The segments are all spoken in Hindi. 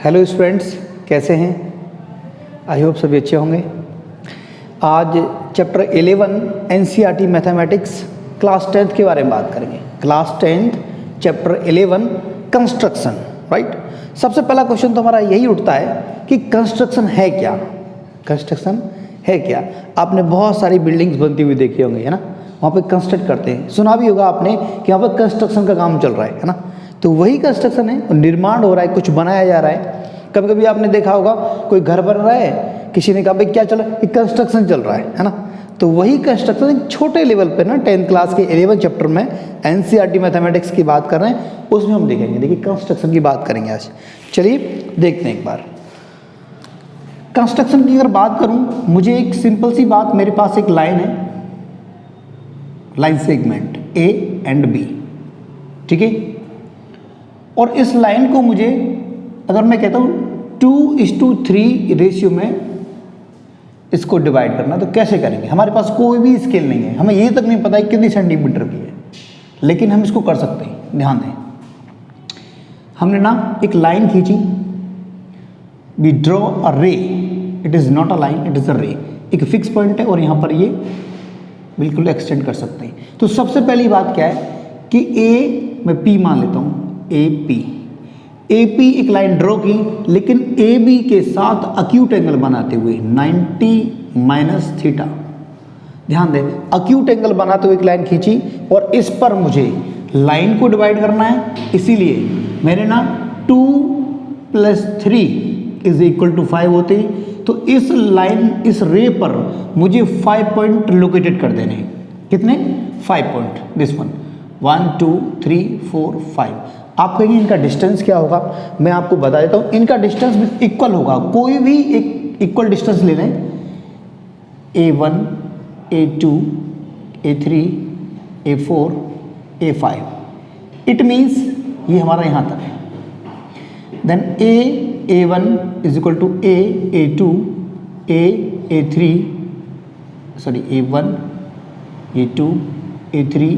हेलो स्टूडेंट्स, कैसे हैं? आई होप सभी अच्छे होंगे। आज chapter 11 NCERT mathematics class 10th के बारे में बात करेंगे। Class 10th chapter 11 construction, right. सबसे पहला क्वेश्चन तो हमारा यही उठता है कि कंस्ट्रक्शन है क्या। कंस्ट्रक्शन है क्या? आपने बहुत सारी बिल्डिंग्स बनती हुई देखी होंगी, है ना। वहाँ पे कंस्ट्रक्ट करते हैं, सुना भी होगा आपने कि वहाँ पर कंस्ट्रक्शन का काम चल रहा है ना। तो वही कंस्ट्रक्शन है, निर्माण हो रहा है, कुछ बनाया जा रहा है। कभी कभी आपने देखा होगा कोई घर बन रहा है, किसी ने कहा भाई क्या चल रहा है, कंस्ट्रक्शन चल रहा है ना। तो वही कंस्ट्रक्शन एक छोटे लेवल पे ना 10th क्लास के 11 चैप्टर में एनसीईआरटी मैथमेटिक्स की बात कर रहे हैं, उसमें हम देखेंगे। देखिए कंस्ट्रक्शन की बात करेंगे आज। चलिए देखते हैं एक बार कंस्ट्रक्शन की। अगर बात करूं, मुझे एक सिंपल सी बात, मेरे पास एक लाइन है, line segment A and B, ठीक है। और इस लाइन को मुझे अगर मैं कहता हूँ 2:3 रेशियो में इसको डिवाइड करना, तो कैसे करेंगे? हमारे पास कोई भी स्केल नहीं है, हमें ये तक नहीं पता है कितनी सेंटीमीटर की है, लेकिन हम इसको कर सकते हैं। ध्यान दें, हमने ना एक लाइन खींची, वी ड्रॉ अ रे, it is not a line, it is a रे। एक फिक्स पॉइंट है और यहाँ पर ये बिल्कुल एक्सटेंड कर सकते हैं। तो सबसे पहली बात क्या है कि ए, मैं पी मान लेता हूँ, ए पी एक लाइन ड्रॉ की, लेकिन ए बी के साथ अक्यूट एंगल बनाते हुए 90 - थीटा। ध्यान दें, अक्यूट एंगल बनाते हुए एक लाइन खींची और इस पर मुझे लाइन को डिवाइड करना है, इसीलिए मैंने ना 2 + 3 = 5 होते। तो इस लाइन, इस रे पर मुझे 5 पॉइंट लोकेटेड कर देने हैं। कितने? 5 पॉइंट। This one 1 2 3 4 5। आप कहेंगे इनका डिस्टेंस क्या होगा? मैं आपको बता देता हूँ, इनका डिस्टेंस इक्वल होगा। कोई भी एक इक्वल डिस्टेंस ले लें, A1 A2 A3 A4 A5। It means ये हमारा यहाँ तक है। Then A1 = A A2 A3 A1 A2 A3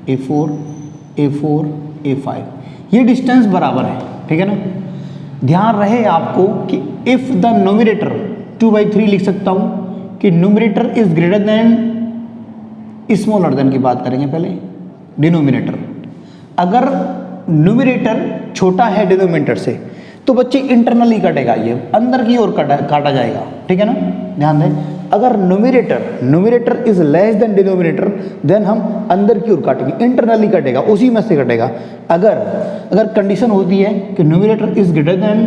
A4 A5। ये डिस्टेंस बराबर है, ठीक है ना। ध्यान रहे आपको कि इफ़ द न्यूमरेटर 2/3 लिख सकता हूँ कि numerator is greater then smaller than की बात करेंगे पहले। डिनोमिनेटर, अगर न्यूमरेटर छोटा है डिनोमिनेटर से तो बच्चे इंटरनली कटेगा, ये अंदर की ओर काटा जाएगा, ठीक है ना। ध्यान दें, अगर numerator is less than denominator, then हम अंदर की ओर काटेंगे, इंटरनली कटेगा, उसी में से कटेगा। अगर कंडीशन होती है कि numerator is greater than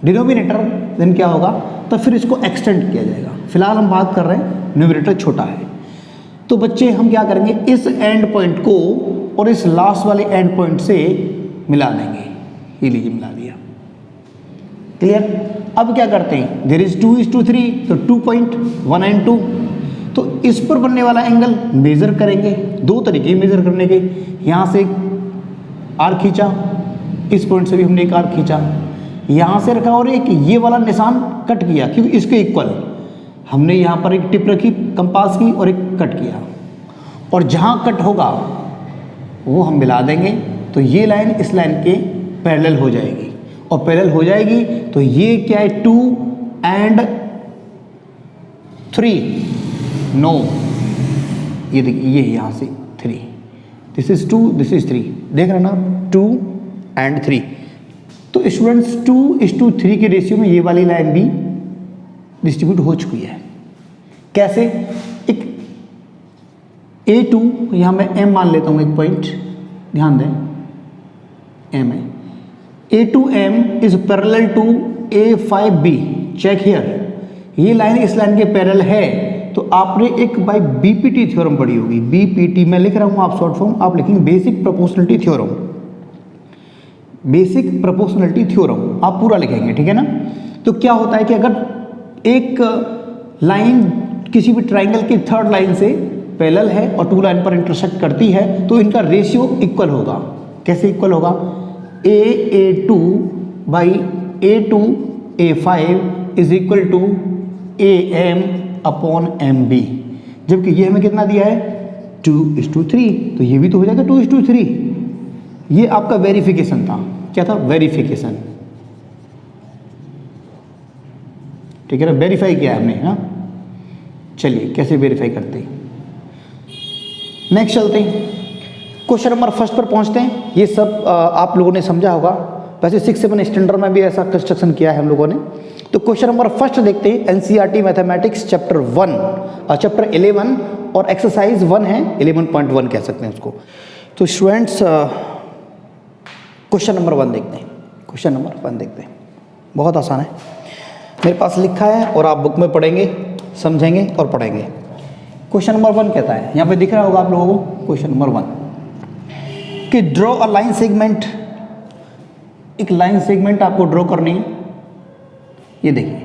denominator, then क्या होगा? तो फिर इसको एक्सटेंड किया जाएगा। फिलहाल हम बात कर रहे हैं न्यूमरेटर छोटा है। तो बच्चे हम क्या करेंगे, इस एंड पॉइंट को और इस लास्ट वाले एंड पॉइंट से मिला देंगे। ये लीजिए, मिला दिया। क्लियर? अब क्या करते हैं, देयर इज 2:3, तो 2 पॉइंट 1 and 2। तो इस पर बनने वाला एंगल मेजर करेंगे। दो तरीके मेजर करने के, यहाँ से आर्क खींचा, इस पॉइंट से भी हमने एक आर्क खींचा, यहाँ से रखा और एक ये वाला निशान कट किया, क्योंकि इसके इक्वल हमने यहाँ पर एक टिप रखी कंपास की और एक कट किया, और जहाँ कट होगा वो हम मिला देंगे। तो ये लाइन इस लाइन के पैरेलल हो जाएगी, और पैरेलल हो जाएगी तो ये क्या है, 2 and 3। नो, ये देखिए, ये यहाँ से 3, दिस इज 2, दिस इज 3। देख रहे हैं ना, 2 and 3। तो स्टूडेंट्स 2:3 के रेशियो में ये वाली लाइन भी डिस्ट्रीब्यूट हो चुकी है। कैसे? एक A2, यहाँ मैं M मान लेता हूँ एक पॉइंट, ध्यान दें, M है। A2M is parallel to A5B। Check here, ये लाइन इस लाइन के पैरेलल है। तो आपने एक बाय BPT थ्योरम पढ़ी होगी, BPT मैं लिख रहा हूँ, आप शॉर्ट फॉर्म आप लिखेंगे basic proportionality theorem. Basic proportionality theorem आप पूरा लिखेंगे, ठीक है ना। तो क्या होता है कि अगर एक लाइन किसी भी ट्राइंगल की थर्ड लाइन से पैरेलल है और 2 लाइन पर इंटरसेक्ट करती है, तो इनका रेशियो इक्वल होगा। कैसे इक्वल होगा? A2 by A2 A5 = AM upon MB। जबकि ये हमें कितना दिया है, 2:3, तो ये भी तो हो जाएगा 2:3। ये आपका वेरिफिकेशन था। क्या था? वेरिफिकेशन। ठीक है ना, वेरीफाई किया हमने ना। चलिए कैसे वेरीफाई करते हैं, नेक्स्ट चलते हैं, क्वेश्चन नंबर फर्स्ट पर पहुंचते हैं। ये सब आप लोगों ने समझा होगा, वैसे 6-7 स्टैंडर्ड में भी ऐसा कंस्ट्रक्शन किया है हम लोगों ने। तो क्वेश्चन नंबर फर्स्ट देखते हैं, एनसीईआरटी मैथमेटिक्स चैप्टर 1 चैप्टर 11 और एक्सरसाइज 1 है, 11.1 कह सकते हैं उसको। तो स्टूडेंट्स क्वेश्चन नंबर 1 देखते हैं। क्वेश्चन नंबर 1 देखते हैं, बहुत आसान है, मेरे पास लिखा है और आप बुक में पढ़ेंगे, समझेंगे और पढ़ेंगे। क्वेश्चन नंबर 1 कहता है, यहाँ पे दिख रहा होगा आप लोगों को, क्वेश्चन नंबर 1 कि ड्रॉ अ लाइन सेगमेंट, एक लाइन सेगमेंट आपको ड्रॉ करनी है। ये देखिए,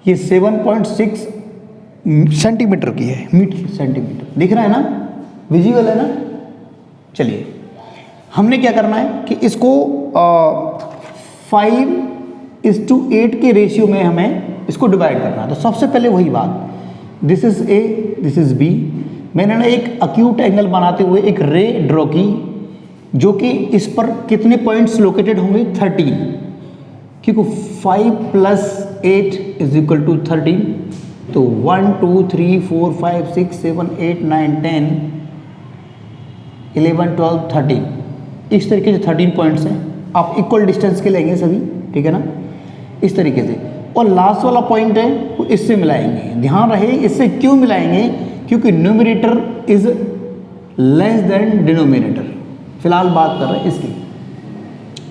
ये 7.6 सेंटीमीटर की है, मीटर सेंटीमीटर दिख रहा है ना, विजिबल है ना। चलिए हमने क्या करना है कि इसको 5:8 के रेशियो में हमें इसको डिवाइड करना है। तो सबसे पहले वही बात, this is A, this is B. मैंने ना एक एक्यूट एंगल बनाते हुए एक रे ड्रॉ की, जो कि इस पर कितने पॉइंट्स लोकेटेड होंगे, 13, क्योंकि 5 + 8 = 13। तो 1 2 3 4 5 6 7 8 9 10 11 12 13, इस तरीके से 13 पॉइंट्स हैं। आप इक्वल डिस्टेंस के लेंगे सभी, ठीक है ना, इस तरीके से। और लास्ट वाला पॉइंट है वो इससे मिलाएंगे। ध्यान रहे इससे क्यों मिलाएंगे, क्योंकि numerator is less than denominator. फिलहाल बात कर रहे हैं इसकी,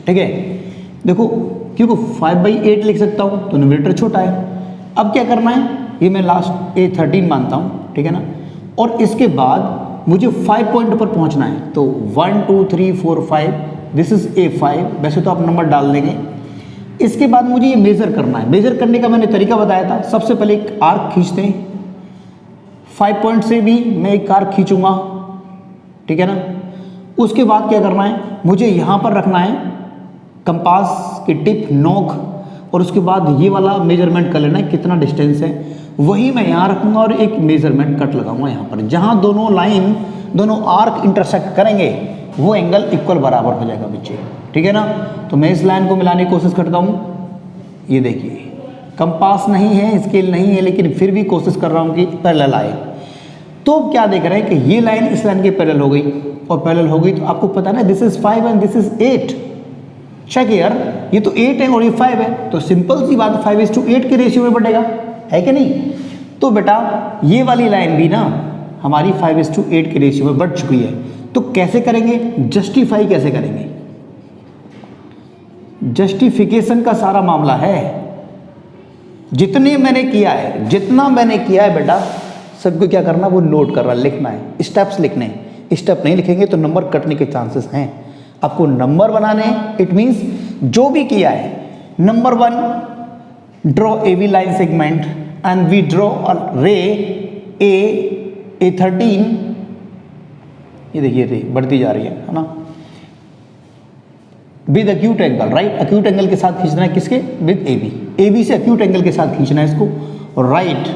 ठीक है। देखो क्योंकि 5/8 लिख सकता हूँ तो न्यूमरेटर छोटा है। अब क्या करना है, ये मैं लास्ट A13 मानता हूँ, ठीक है ना, और इसके बाद मुझे 5 पॉइंट पर पहुँचना है। तो 1 2 3 4 5, दिस इज A5, वैसे तो आप नंबर डाल देंगे। इसके बाद मुझे ये मेज़र करना है। मेज़र करने का मैंने तरीका बताया था, सबसे पहले एक आर्क खींचते हैं, 5 पॉइंट से भी मैं एक आर्क खींचूंगा, ठीक है ना। उसके बाद क्या करना है, मुझे यहाँ पर रखना है कंपास की टिप, नोक, और उसके बाद ये वाला मेजरमेंट कर लेना है कितना डिस्टेंस है, वही मैं यहाँ रखूँगा और एक मेजरमेंट कट लगाऊंगा यहाँ पर। जहाँ दोनों लाइन, दोनों आर्क इंटरसेक्ट करेंगे वो एंगल इक्वल बराबर हो जाएगा बच्चे, ठीक है ना। तो मैं इस लाइन को मिलाने की कोशिश करता हूँ। ये देखिए कंपास नहीं है, स्केल नहीं है, लेकिन फिर भी कोशिश कर रहा हूँ कि पैरेलल आए। तो क्या देख रहे हैं कि ये लाइन इस लाइन के पैरेलल हो गई, और पैरेलल हो गई तो आपको पता है ना, this is 5 and this is 8। Check यार, ये तो 8 है और ये 5 है, तो सिंपल सी बात 5:8 के रेशियो में बढ़ेगा, है कि नहीं। तो बेटा ये वाली लाइन भी ना हमारी 5:8 के रेशियो में बढ़ चुकी है। तो कैसे करेंगे, जस्टिफाई कैसे करेंगे, जस्टिफिकेशन का सारा मामला है। जितने मैंने किया है, जितना मैंने किया है बेटा, सबको क्या करना, वो नोट करना, लिखना है, स्टेप्स लिखने हैं। स्टेप नहीं लिखेंगे तो नंबर कटने के चांसेस हैं। आपको नंबर बनाने हैं, इट मीन्स जो भी किया है। Number 1, draw AV line segment and we draw a ray A13। ये देखिए रे बढ़ती जा रही है ना, with acute angle, right, acute angle के साथ खींचना है, किसके, विद AB से एक्यूट एंगल के साथ खींचना है इसको, और राइट।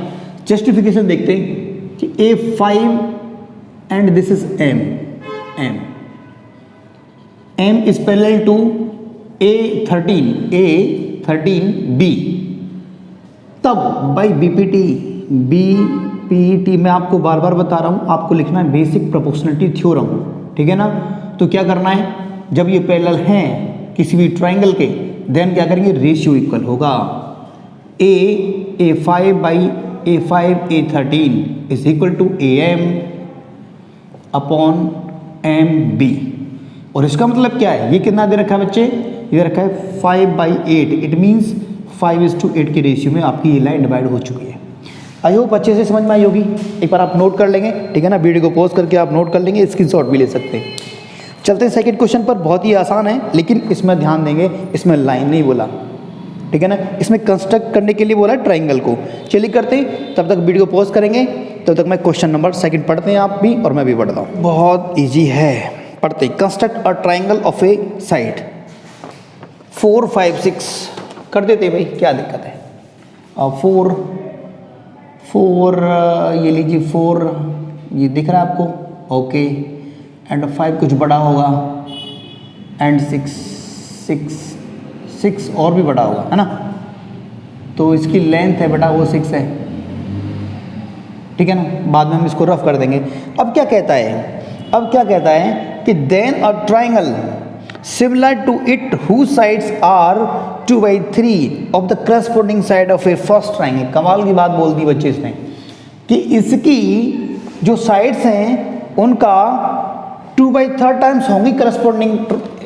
जस्टिफिकेशन देखते हैं कि A5 and this is M is parallel to A13B। तब बाई BPT मैं आपको बार बार बता रहा हूँ, आपको लिखना है बेसिक प्रोपोर्शनलिटी थ्योरम, ठीक है ना। तो क्या करना है, जब ये पैरेलल हैं किसी भी ट्राइंगल के, देन क्या करेंगे, रेशियो इक्वल होगा A5 A13 is equal to AM upon MB। और इसका मतलब क्या है, ये कितना दे रखा है बच्चे, ये रखा है 5/8। इट मीन्स 5:8 के रेशियो में आपकी ये लाइन डिवाइड हो चुकी है। आई होप अच्छे से समझ में आई होगी। एक बार आप नोट कर लेंगे, ठीक है ना, वीडियो को पॉज करके आप नोट कर लेंगे, स्क्रीनशॉट भी ले सकते हैं। चलते हैं सेकंड क्वेश्चन पर। बहुत ही आसान है, लेकिन इसमें ध्यान देंगे, इसमें लाइन नहीं बोला, ठीक है ना, इसमें कंस्ट्रक्ट करने के लिए बोला ट्राइंगल को। चलिए करते हैं, तब तक वीडियो पॉज करेंगे, तब तक मैं क्वेश्चन नंबर 2 पढ़ते हैं आप भी और मैं भी पढ़ता हूँ। बहुत ईजी है, पढ़ते। Construct a triangle of A side 4 5 6 कर देते भाई, क्या दिक्कत है। 4 ये लीजिए, 4 ये दिख रहा है आपको, ओके। एंड 5 कुछ बड़ा होगा, एंड 6 और भी बड़ा होगा, है ना। तो इसकी लेंथ है बेटा वो 6 है, ठीक है ना। बाद में हम इसको रफ कर देंगे। अब क्या कहता है कि then a triangle similar to it whose sides are 2/3 of the corresponding side of a first triangle. कमाल की बात बोल दी बच्चे इसने कि इसकी जो साइड्स हैं उनका 2/3 टाइम्स होंगी करस्पॉन्डिंग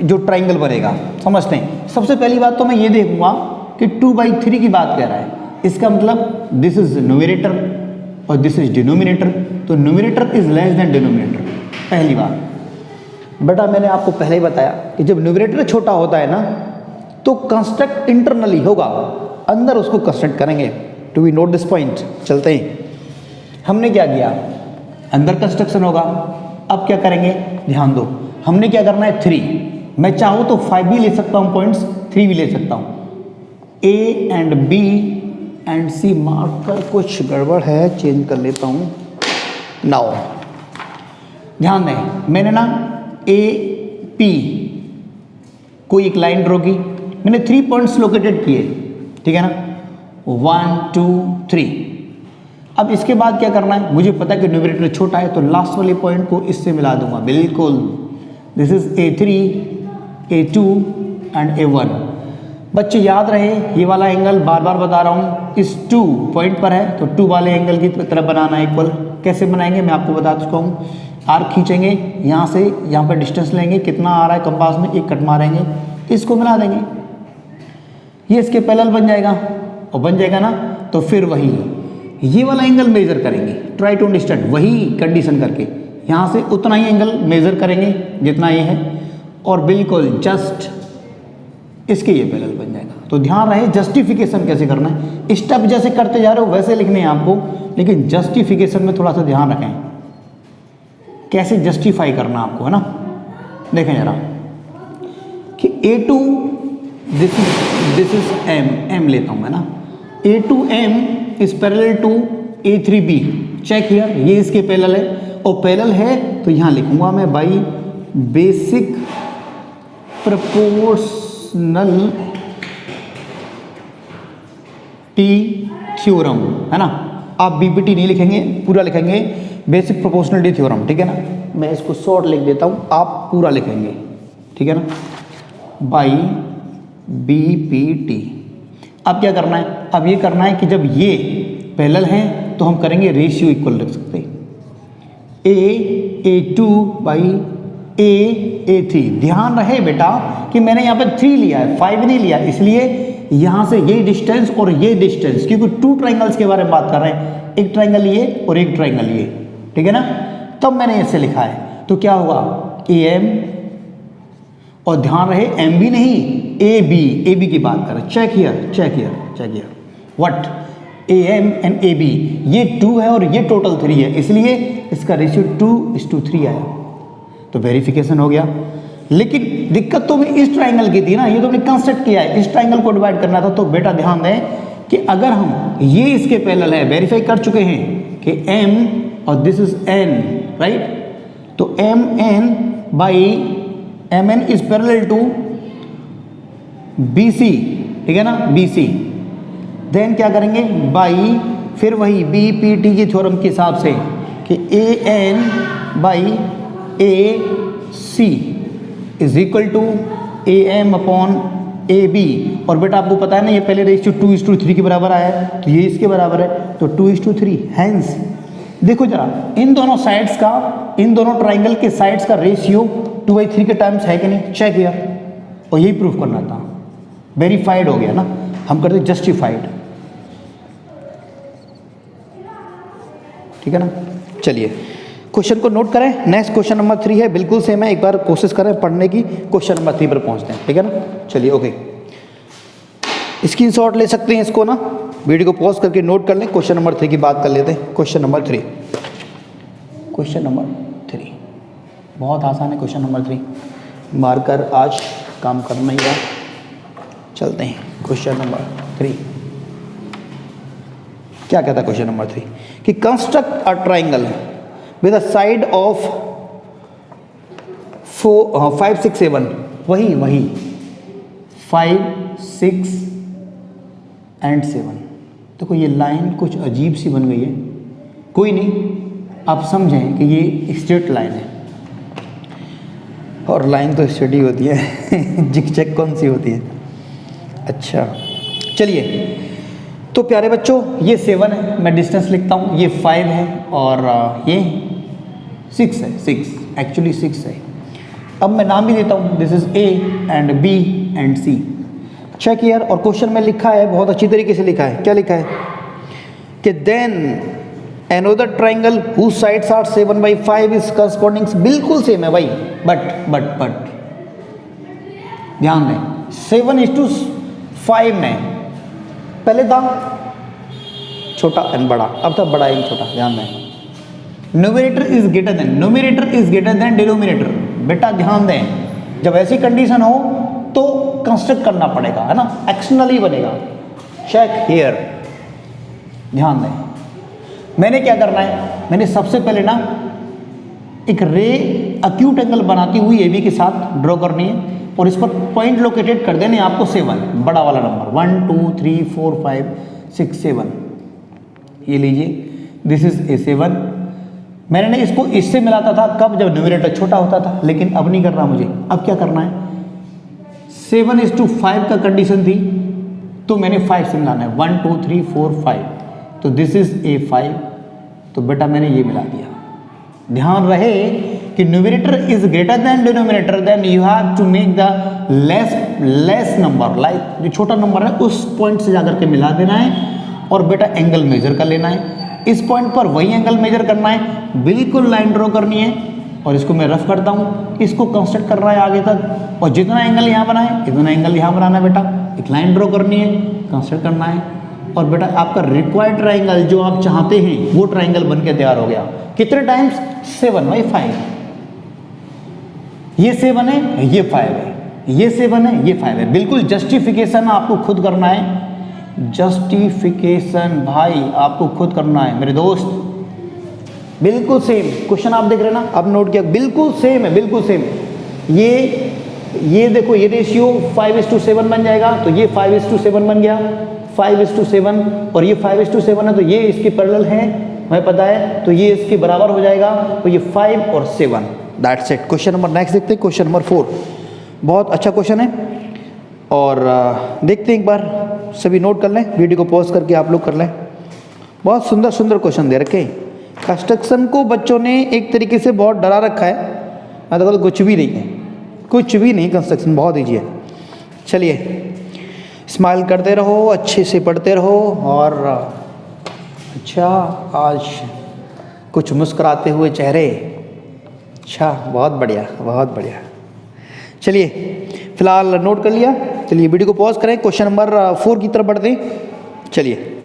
जो ट्राइंगल बनेगा। समझते हैं। सबसे पहली बात तो मैं ये देखूंगा कि 2/3 की बात कह रहा है, इसका मतलब दिस इज न्यूमरेटर और दिस इज डिनोमिनेटर, तो numerator is less than denominator. पहली बात बेटा मैंने आपको पहले ही बताया कि जब न्यूमरेटर छोटा होता है ना तो कंस्ट्रक्ट इंटरनली होगा, अंदर उसको कंस्ट्रक्ट करेंगे। To we note this point. चलते हैं। हमने क्या किया, अंदर कंस्ट्रक्शन होगा। अब क्या करेंगे, ध्यान दो, हमने क्या करना है 3। मैं चाहूँ तो 5 भी ले सकता हूँ पॉइंट्स, 3 भी ले सकता हूँ। A and B and C mark कर कुछ गड़बड़ है, चेंज कर लेता हूँ। नाउ ध्यान दें, मैंने ना A P कोई एक लाइन ड्रॉ की, मैंने 3 पॉइंट्स लोकेटेड किए, ठीक है ना, 1 2 3। अब इसके बाद क्या करना है, मुझे पता है कि न्यूमरेटर छोटा है तो लास्ट वाले पॉइंट को इससे मिला दूंगा। बिल्कुल, this is A3 A2 and A1। बच्चे याद रहे ये वाला एंगल बार बार बता रहा हूँ इस 2 पॉइंट पर है, तो 2 वाले एंगल की तरफ बनाना है इक्वल। कैसे बनाएंगे मैं आपको बता चुका हूँ। आर्क खींचेंगे, यहाँ से यहाँ पर डिस्टेंस लेंगे, कितना आ रहा है कंपास में, एक कट मारेंगे, इसको मिला देंगे, ये इसके पैरेलल बन जाएगा। और बन जाएगा ना तो फिर वही ये वाला एंगल मेजर करेंगे। ट्राई टू अंडरस्टैंड, वही कंडीशन करके यहाँ से उतना ही एंगल मेजर करेंगे जितना ये है, और बिल्कुल जस्ट इसके ये पैरेलल बन जाएगा। तो ध्यान रहे जस्टिफिकेशन कैसे करना है। स्टेप जैसे करते जा रहे हो वैसे लिखने हैं आपको, लेकिन जस्टिफिकेशन में थोड़ा सा ध्यान रखें, कैसे जस्टिफाई करना आपको, है ना। देखें जरा कि A2 दिस इज M लेता हूँ मैं ना, A2M is parallel to A3B। Check here, ये इसके पैरेलल है, और पैरेलल है तो यहाँ लिखूंगा मैं by basic proportional T theorem, है ना। आप BPT नहीं लिखेंगे, पूरा लिखेंगे बेसिक प्रोपोर्शनलिटी थ्योरम, ठीक है ना। मैं इसको शॉर्ट लिख देता हूँ, आप पूरा लिखेंगे, ठीक है ना, बाई BPT। अब क्या करना है, अब ये करना है कि जब ये पैरेलल हैं तो हम करेंगे रेशियो इक्वल रख सकते हैं, A2 बाई A3। ध्यान रहे बेटा कि मैंने यहाँ पर 3 लिया है, 5 नहीं लिया, इसलिए यहाँ से ये डिस्टेंस और ये डिस्टेंस, क्योंकि 2 ट्राइंगल्स के बारे में बात कर रहे हैं, एक ट्राइंगल ये और एक ट्राइंगल ये, ठीक है ना। तब मैंने ऐसे लिखा है, तो क्या हुआ AM, और ध्यान रहे MB नहीं AB की बात कर रहे हैं। Check here what AM and AB, ये 2 है और ये टोटल 3 है, इसलिए इसका रेशियो 2:3 आया, तो वेरिफिकेशन हो गया। लेकिन दिक्कत तो भी इस ट्राइंगल की थी ना, ये तो हमने कंस्ट्रक्ट किया है, इस ट्राइंगल को डिवाइड करना था। तो बेटा ध्यान दें कि अगर हम ये इसके पैरेलल है, वेरीफाई कर चुके हैं कि M और दिस इज N, राइट, तो MN by MN is parallel to BC, ठीक है ना, BC। देन क्या करेंगे बाई फिर वही BPT की थ्योरम के हिसाब से कि AN by AC is equal to AM upon AB। और बेटा आपको पता है ना ये पहले रेशियो 2:3 के बराबर आया है, तो ये इसके बराबर है, तो 2:3। हैंस देखो जरा इन दोनों साइड्स का, इन दोनों ट्राइंगल के साइड्स का रेशियो 2/3 के टाइम्स है कि नहीं, चेक किया, और यही प्रूफ करना था। वेरीफाइड हो गया ना, हम करते जस्टिफाइड, ठीक है ना। चलिए क्वेश्चन को नोट करें। नेक्स्ट क्वेश्चन नंबर 3 है, बिल्कुल सेम है, एक बार कोशिश करें पढ़ने की। क्वेश्चन नंबर 3 पर पहुंचते हैं, ठीक है ना। चलिए ओके, स्क्रीनशॉट ले सकते हैं इसको ना, वीडियो को पॉज करके नोट कर लें। क्वेश्चन नंबर 3 की बात कर लेते हैं। क्वेश्चन नंबर 3 बहुत आसान है। क्वेश्चन नंबर 3 मार्कर आज काम करना ही रहा। चलते हैं क्वेश्चन नंबर 3। क्या कहता है क्वेश्चन नंबर 3 कि construct a triangle with a side of 5 6 7, वही 5 6 एंड 7। देखो ये लाइन कुछ अजीब सी बन गई है, कोई नहीं, आप समझें कि ये स्ट्रेट लाइन है और लाइन तो स्ट्रेट ही होती है जिगजैग कौन सी होती है। अच्छा चलिए, तो प्यारे बच्चों ये 7 है, मैं डिस्टेंस लिखता हूँ, ये 5 है और ये 6 है, 6 एक्चुअली 6 है। अब मैं नाम भी देता हूँ, this is A and B and C. Check here, और क्वेश्चन में लिखा है, बहुत अच्छी तरीके से लिखा है, क्या लिखा है कि then another triangle whose sides are 7/5 is corresponding, बिल्कुल सेम है भाई, बट ध्यान दें 7:5 में पहले था छोटा एंड बड़ा, अब था बड़ा एंड छोटा। ध्यान दें numerator is greater than denominator. बेटा ध्यान दें, जब ऐसी कंडीशन हो तो कंस्ट्रक्ट करना पड़ेगा, है ना, एक्शनली बनेगा। चेक हियर, ध्यान दें मैंने क्या करना है, मैंने सबसे पहले ना एक रे अक्यूट एंगल बनाती हुई एबी के साथ ड्रॉ करनी है और इस पर पॉइंट लोकेटेड कर देने आपको 7, बड़ा वाला नंबर 1 2 3 4 5 6 7। ये लीजिए, दिस इज A7। मैंने इसको इससे मिलाता था कब, जब न्यूमरेटर छोटा होता था, लेकिन अब नहीं करना मुझे। अब क्या करना है, 7:5 का कंडीशन थी तो मैंने 5 से मिलाना है, 1 2 3 4 5, तो दिस इज A5, तो बेटा मैंने ये मिला दिया। ध्यान रहे कि numerator is greater than denominator, then you have to make the less number, like जो छोटा नंबर है उस पॉइंट से जाकर के मिला देना है और बेटा एंगल मेजर कर लेना है। इस पॉइंट पर वही एंगल मेजर करना है, बिल्कुल लाइन ड्रॉ करनी है और इसको मैं रफ करता हूँ, इसको कंस्ट्रक्ट करना है आगे तक, और जितना एंगल यहाँ बना है इतना एंगल यहाँ बनाना है बेटा। एक लाइन ड्रॉ करनी है, कंस्ट्रक्ट करना है और बेटा आपका रिक्वायर्ड ट्राइंगल जो आप चाहते हैं वो ट्राइंगल बन के तैयार हो गया। कितने टाइम्स, 7/5। ये 7 है, ये 5 है, ये 7 है, ये 5 है। बिल्कुल जस्टिफिकेशन आपको खुद करना है, जस्टिफिकेशन भाई आपको खुद करना है मेरे दोस्त। बिल्कुल सेम क्वेश्चन आप देख रहे हैं ना, अब नोट किया, बिल्कुल सेम है, बिल्कुल सेम। ये देखो, ये रेशियो 5:7 बन जाएगा, तो ये 5:7 बन गया, 5:7, और ये 5:7 है तो ये इसके पैरेलल है, हमें पता है, तो ये इसके बराबर हो जाएगा, तो ये 5 और 7, that's it. Question number next देखते हैं, क्वेश्चन नंबर 4। बहुत अच्छा क्वेश्चन है और देखते हैं, एक बार सभी नोट कर लें, वीडियो को पॉज करके आप लोग कर लें। बहुत सुंदर सुंदर क्वेश्चन दे रखे। कंस्ट्रक्शन को बच्चों ने एक तरीके से बहुत डरा रखा है, मैं तो कहता कुछ भी नहीं है, कुछ भी नहीं, कंस्ट्रक्शन बहुत ईजी है। चलिए स्माइल करते रहो, अच्छे से पढ़ते रहो, और अच्छा आज कुछ मुस्कुराते हुए चेहरे, अच्छा बहुत बढ़िया, बहुत बढ़िया। चलिए फिलहाल नोट कर लिया, चलिए वीडियो को पॉज करें, क्वेश्चन नंबर 4 की तरफ बढ़ते हैं। चलिए